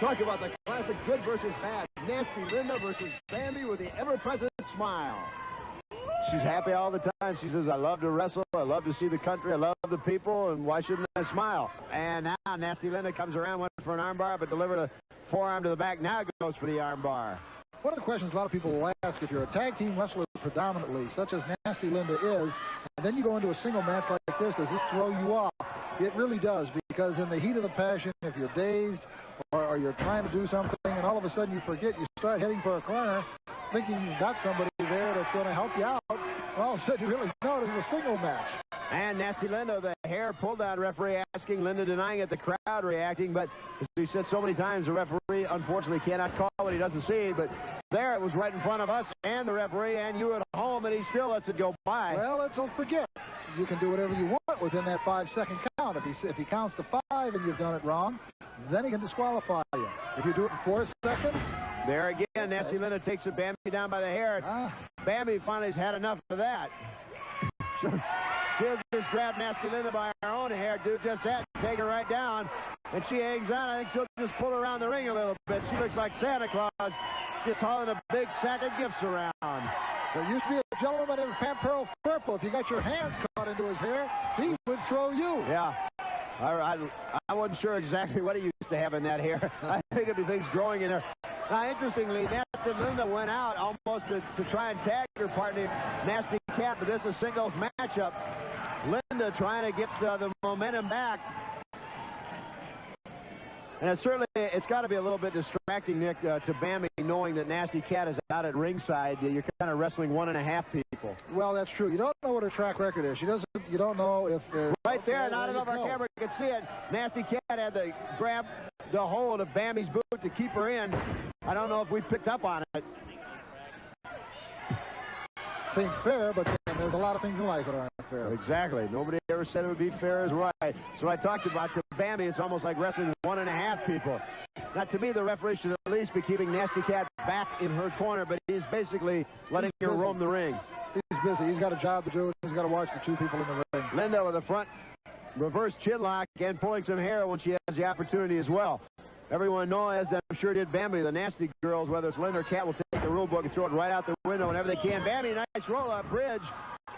Talk about the classic good versus bad. Nasty Linda versus Bambi with the ever-present smile. She's happy all the time. She says, I love to wrestle. I love to see the country. I love the people. And why shouldn't I smile? And now Nasty Linda comes around, went for an armbar, but delivered a forearm to the back. Now goes for the armbar. One of the questions a lot of people will ask, if you're a tag team wrestler predominantly, such as Nasty Linda is, and then you go into a single match like this, does this throw you off? It really does, because in the heat of the passion, if you're dazed or you're trying to do something and all of a sudden you forget, you start heading for a corner, thinking you've got somebody there that's going to help you out, all of a sudden you really know this is a single match. And Nasty Linda, the hair pulled down referee asking, Linda denying it, the crowd reacting, but as we said so many times, the referee unfortunately cannot call what he doesn't see, but there it was right in front of us and the referee and you at home, and he still lets it go by. Well, don't forget, you can do whatever you want within that 5-second count. If he counts to 5 and you've done it wrong, then he can disqualify you. If you do it in 4 seconds... There again, Nasty Linda takes the Bambi down by the hair. Bambi finally has had enough of that. She'll just grab Nasty Linda by her own hair, do just that, take her right down, and she hangs on. I think she'll just pull her around the ring a little bit. She looks like Santa Claus, just hauling a big sack of gifts around. There used to be a gentleman in Pearl purple. If you got your hands caught into his hair, he would throw you. Yeah. I wasn't sure exactly what he used to have in that hair. I think it'd be things growing in there. Now, interestingly, Nasty Linda went out almost to try and tag her partner, Nasty Cat, but this is a singles matchup. Linda trying to get the momentum back. And it's got to be a little bit distracting, Nick, to Bambi, knowing that Nasty Cat is out at ringside. You're kind of wrestling 1.5 people. Well, that's true. You don't know what her track record is. You don't know if... right there, not enough our camera can see it. Nasty Cat had to grab the hold of Bambi's boot to keep her in. I don't know if we picked up on it. Seems fair, but there's a lot of things in life that aren't fair. Exactly. Nobody ever said it would be fair as right. So I talked about to Bambi, it's almost like wrestling 1.5 people. Now, to me, the referee should at least be keeping Nasty Cat back in her corner, but he's basically letting her roam the ring. He's busy. He's got a job to do. He's got to watch the 2 people in the ring. Linda with a front reverse chin lock and pulling some hair when she has the opportunity as well. Everyone knows, as I'm sure did Bambi, the Nasty girls, whether it's Linda or Cat, will take the rule book and throw it right out the window whenever they can. Bambi, nice roll-up bridge.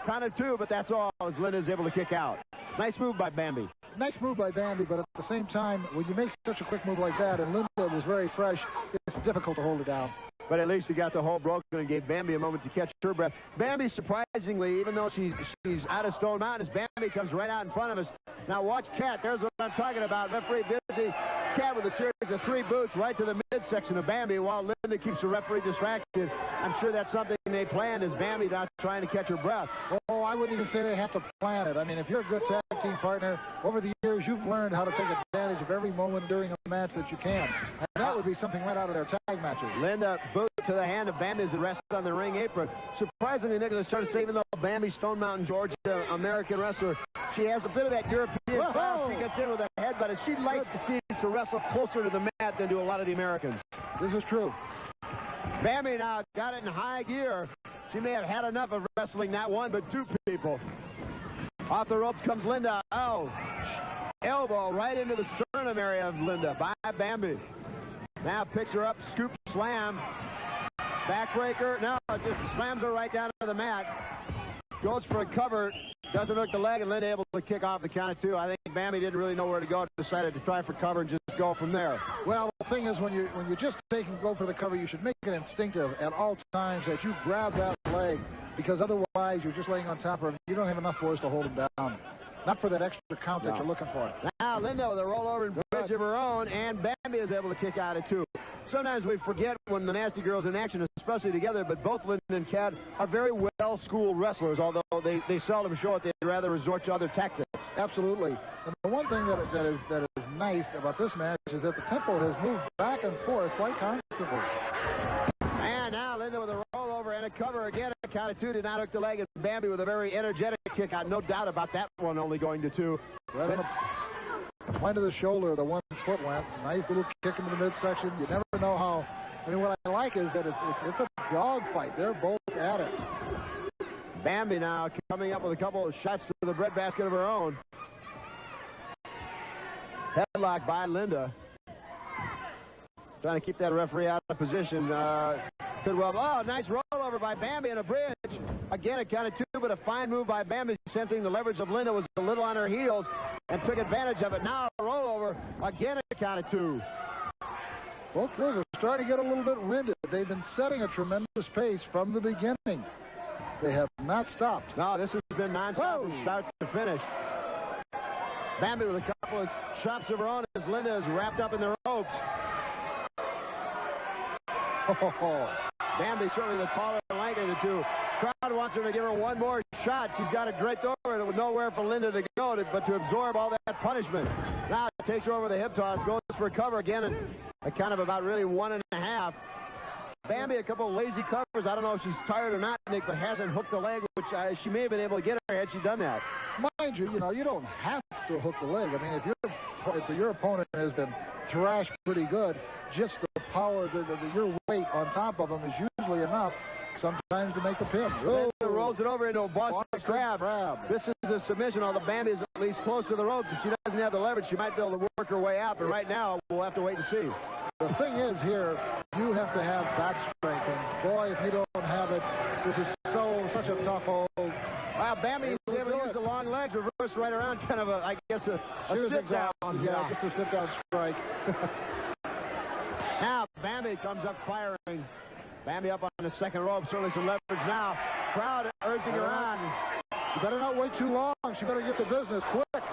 Counted 2, but that's all as Linda's able to kick out. Nice move by Bambi. Nice move by Bambi, but at the same time, when you make such a quick move like that, and Linda was very fresh, it's difficult to hold her down. But at least he got the hold broken and gave Bambi a moment to catch her breath. Bambi, surprisingly, even though she's out of Stone Mountain, as Bambi comes right out in front of us. Now watch Cat. There's what I'm talking about. Referee busy. Cat with a series of 3 boots right to the midsection of Bambi while Linda keeps the referee distracted. I'm sure that's something they planned, as Bambi not trying to catch her breath. Oh, I wouldn't even say they have to plan it. I mean, if you're a good tag team partner, over the years you've learned how to take advantage of every moment during a match that you can. And that would be something right out of their tag matches. Linda boot to the hand of Bambi as it rests on the ring apron. Surprisingly, Nicholas started saying, even though Bambi, Stone Mountain, Georgia, American wrestler, she has a bit of that European style. She gets in with her head, but she likes to wrestle closer to the mat than do a lot of the Americans. This is true. Bambi now got it in high gear. She may have had enough of wrestling not 1, but 2 people. Off the ropes comes Linda. Oh, elbow right into the sternum area of Linda by Bambi. Now picks her up, scoop slam. Backbreaker. No, it just slams her right down to the mat. Goes for a cover. Doesn't hook the leg, and Linda able to kick off the count of 2. I think Bambi didn't really know where to go. Decided to try for cover and just go from there. Well, the thing is, when you just take and go for the cover, you should make it instinctive at all times that you grab that leg, because otherwise you're just laying on top of him. You don't have enough force to hold him down. Not for that extra count that you're looking for. Now Linda with a rollover and bridge of her own, and Bambi is able to kick out at 2. Sometimes we forget when the Nasty Girls in action, especially together, but both Linda and Cat are very well-schooled wrestlers, although they seldom show it. They'd rather resort to other tactics. Absolutely. And the one thing that is nice about this match is that the tempo has moved back and forth quite constantly. And now Linda with a rollover and a cover again. A count of 2, did not hook the leg, and Bambi with a very energetic kick out. No doubt about that one, only going to 2. Right on the point of the shoulder, the 1 foot went. Nice little kick into the midsection. You never know how. I mean, what I like is that it's a dog fight. They're both at it. Bambi now coming up with a couple of shots to the breadbasket of her own. Headlock by Linda. Trying to keep that referee out of position. Could well. Oh, nice rollover by Bambi in a bridge. Again, a count of 2, but a fine move by Bambi, sensing the leverage of Linda was a little on her heels and took advantage of it. Now a rollover. Again, a count of 2. Both crews are starting to get a little bit winded. They've been setting a tremendous pace from the beginning. They have not stopped. No, this has been nonstop from start to finish. Bambi with a couple of chops of her own as Linda is wrapped up in the ropes. Bambi certainly the taller and lanky of the two. Crowd wants her to give her one more shot. She's got it draped over it with nowhere for Linda to go but to absorb all that punishment. Now it takes her over the hip toss, goes for cover again, and a count of about really 1.5. Bambi, a couple of lazy covers. I don't know if she's tired or not, Nick, but hasn't hooked the leg, which she may have been able to get her had she done that. Mind you, you don't have to hook the leg. I mean, if your opponent has been thrashed pretty good, just the power, your weight on top of them is usually enough sometimes to make the pin. Linda rolls it over into a Boston crab. This is a submission, although Bambi is at least close to the ropes. If she doesn't have the leverage, she might be able to work her way out, but right now, we'll have to wait and see. The thing is here, you have to have back strength, and boy, if you don't have it, this is such a tough hold. Wow, Bambi is able to use the long legs, reverse right around, kind of a sit down. Yeah, just a sit down strike. Now, Bambi comes up firing. Bambi up on the second rope, certainly some leverage now. Crowd urging her on. She better not wait too long. She better get to business quick.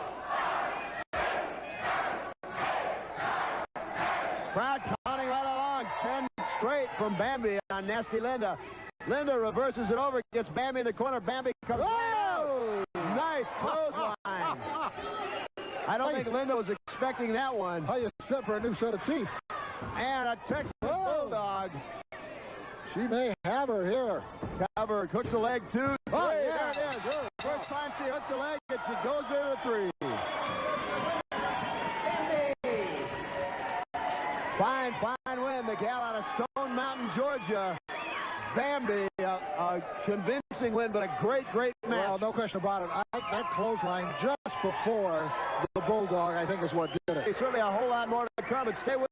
Crowd counting right along. 10 straight from Bambi on Nasty Linda. Linda reverses it over, gets Bambi in the corner. Bambi comes. Oh! Nice clothesline. I don't think Linda was expecting that one. How you set for a new set of teeth? And a Texas Bulldog. She may have her here. Cover, hooks the leg, 2, 3. Oh, yeah. There it is. First time she hooks the leg, and she goes there to 3. Fine win. The gal out of Stone Mountain, Georgia. Bambi, a convincing win, but a great match. Well, no question about it. That clothesline just before the Bulldog, I think, is what did it. Certainly a whole lot more to come, but stay with